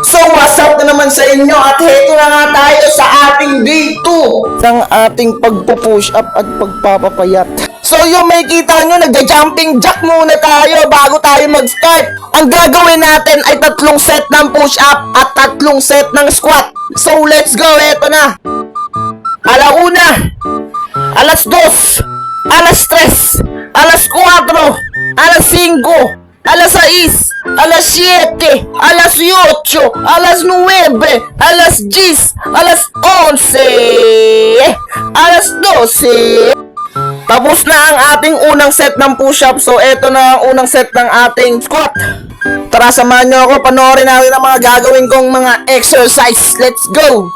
So what's up na naman sa inyo at heto na nga tayo sa ating day 2 ng ating pagpo-push up at pagpapapayat. So yung may kita nyo, nagja-jumping jack muna tayo bago tayo mag-start. Ang gagawin natin ay 3 set ng push up at 3 set ng squat. So let's go, heto na. Alauna, alas 2, alas 3, alas 4, alas 5, alas 6, alas 7, alas 8, alas 9, alas 10, alas 11, alas 12. Tapos na ang ating unang set ng push-up. So, eto na ang unang set ng ating squat. Tara, samahan nyo ako. Panoorin natin ang mga gagawin kong mga exercise. Let's go!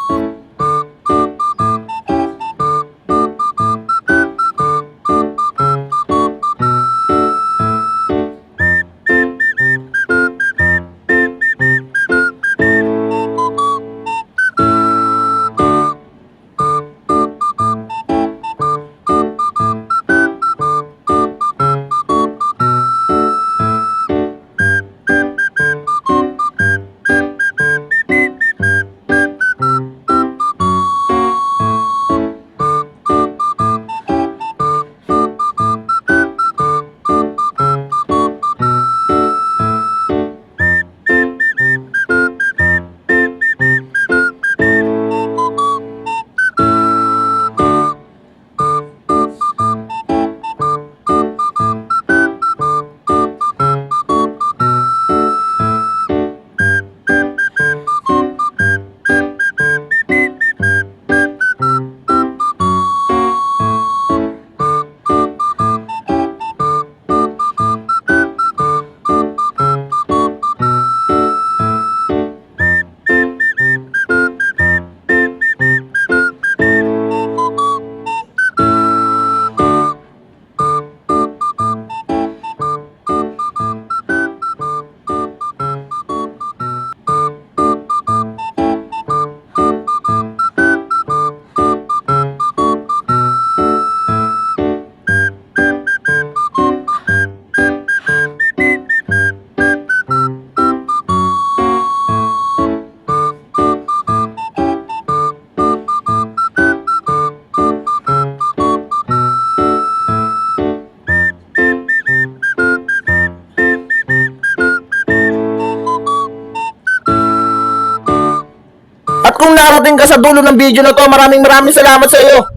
At kung narating ka sa dulo ng video na to, maraming salamat sa iyo.